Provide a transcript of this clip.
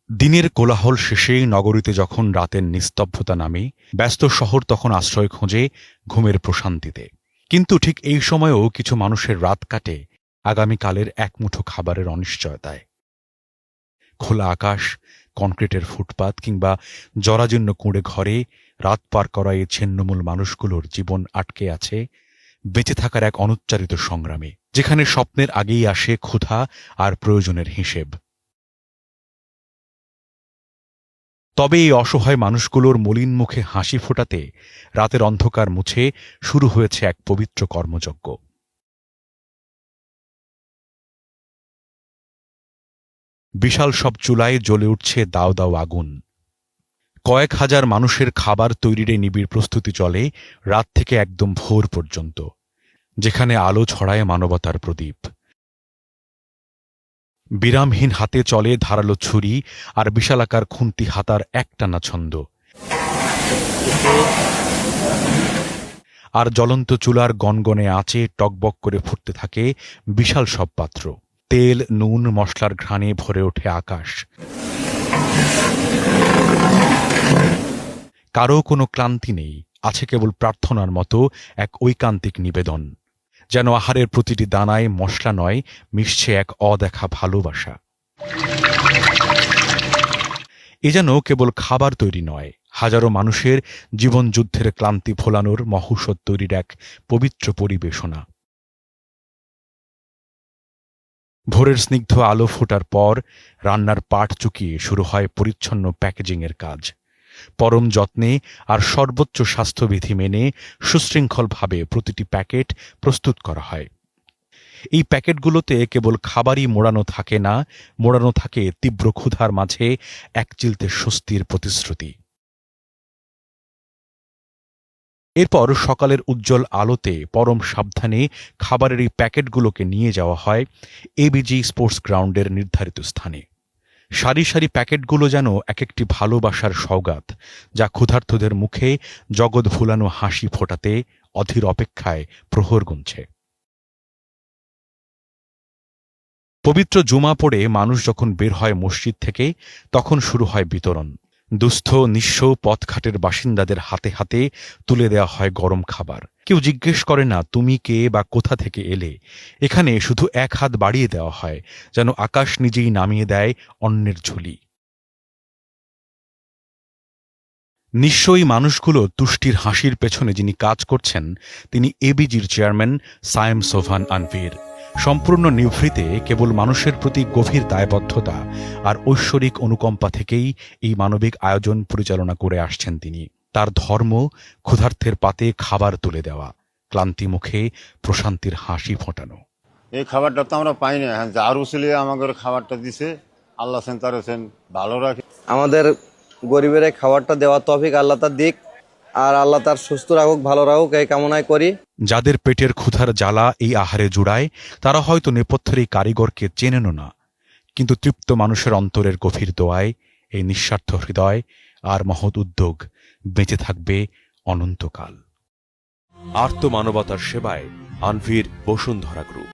দিনের কোলাহল শেষে নগরীতে যখন রাতের নিস্তব্ধতা নামে, ব্যস্ত শহর তখন আশ্রয় খোঁজে ঘুমের প্রশান্তিতে। কিন্তু ঠিক এই সময়েও কিছু মানুষের রাত কাটে আগামীকালের একমুঠো খাবারের অনিশ্চয়তায়। খোলা আকাশ, কনক্রিটের ফুটপাত কিংবা জরাজীর্ণ কুঁড়ে ঘরে রাত পার করা এই ছিন্নমূল মানুষগুলোর জীবন আটকে আছে বেঁচে থাকার এক অনুচ্চারিত সংগ্রামে, যেখানে স্বপ্নের আগেই আসে ক্ষুধা আর প্রয়োজনের হিসেব। তবে এই অসহায় মানুষগুলোর মলিন মুখে হাসি ফোটাতে রাতের অন্ধকার মুছে শুরু হয়েছে এক পবিত্র কর্মযজ্ঞ। বিশাল সব চুলায় জ্বলে উঠছে দাও দাও আগুন। কয়েক হাজার মানুষের খাবার তৈরির এই নিবিড় প্রস্তুতি চলে রাত থেকে একদম ভোর পর্যন্ত, যেখানে আলো ছড়ায় মানবতার প্রদীপ। বিরামহীন হাতে চলে ধারালো ছুরি আর বিশালাকার খুন্তি হাতার একটানা ছন্দ। আর জ্বলন্ত চুলার গনগনে আঁচে টকবক করে ফুটতে থাকে বিশাল সব পাত্র। তেল, নুন, মশলার ঘ্রাণে ভরে ওঠে আকাশ। কারও কোনো ক্লান্তি নেই, আছে কেবল প্রার্থনার মতো এক ঐকান্তিক নিবেদন, যেন আহারের প্রতিটি দানায় মশলা নয়, মিশছে এক অদেখা ভালোবাসা। এ যেন কেবল খাবার তৈরি নয়, হাজারো মানুষের জীবনযুদ্ধের ক্লান্তি ভোলানোর মহৌষধ তৈরির এক পবিত্র পরিবেশনা। ভোরের স্নিগ্ধ আলো ফোটার পর রান্নার পাট চুকিয়ে শুরু হয় পরিচ্ছন্ন প্যাকেজিংয়ের কাজ। পরম যত্নে আর সর্বোচ্চ স্বাস্থ্যবিধি মেনে সুশৃঙ্খলভাবে প্রতিটি প্যাকেট প্রস্তুত করা হয়। এই প্যাকেটগুলোতে কেবল খাবারই মোড়ানো থাকে না, মোড়ানো থাকে তীব্র ক্ষুধার মাঝে একচিলতে স্বস্তির প্রতিশ্রুতি। এরপর সকালের উজ্জ্বল আলোতে পরম সাবধানে খাবারের এই প্যাকেটগুলোকে নিয়ে যাওয়া হয় এবিজি স্পোর্টস গ্রাউন্ডের নির্ধারিত স্থানে। সারি সারি প্যাকেটগুলো যেন এক একটি ভালোবাসার সওগাত, যা ক্ষুধার্তদের মুখে জগৎ ভুলানো হাসি ফোটাতে অধীর অপেক্ষায় প্রহর গুনছে। পবিত্র জুমা পড়ে মানুষ যখন বের হয় মসজিদ থেকে, তখন শুরু হয় বিতরণ। দুস্থ নিঃস্ব পথঘাটের বাসিন্দাদের হাতে হাতে তুলে দেওয়া হয় গরম খাবার। কেউ জিজ্ঞেস করে না তুমি কে বা কোথা থেকে এলে। এখানে শুধু এক হাত বাড়িয়ে দেওয়া হয়, যেন আকাশ নিজেই নামিয়ে দেয় অন্যের ঝুলি। নিশ্চয়ই মানুষগুলো তুষ্টির হাসির পেছনে যিনি কাজ করছেন, তিনি এবিজির চেয়ারম্যান সায়েম সোভান আনভির। সম্পূর্ণ নিভৃতে কেবল মানুষের প্রতি গভীর দায়বদ্ধতা আর ঐশ্বরিক অনুকম্পা থেকেই এই মানবিক আয়োজন পরিচালনা করে আসছেন তিনি। তার ধর্ম ক্ষুধার্তের পাতে খাবার তুলে দেওয়া, ক্লান্তি মুখে প্রশান্তির হাসি ফোটানো। এই খাবারটা তো আমরা পাই না, হ্যাঁ যার উসিলে আমাদের খাবারটা দিছে, আল্লাহ সেন তার সেন ভালো রাখে। আমাদের গরিবের এই খাবারটা দেওয়া তৌফিক আল্লাহ তার দিক, আর আল্লাহ তার সুস্থ রাখুক, ভালো রাখুক, এই কামনাই করি। যাদের পেটের ক্ষুধার জ্বালা এই আহারে জুড়ায়, তারা হয়তো নেপথ্যের এই কারিগরকে চেনেনও না, কিন্তু তৃপ্ত মানুষের অন্তরের গভীর দোয়ায় এই নিঃস্বার্থ হৃদয় আর মহৎ উদ্যোগ বেঁচে থাকবে অনন্তকাল। আর্ত মানবতার সেবায় আনভির বসুন্ধরা গ্রুপ।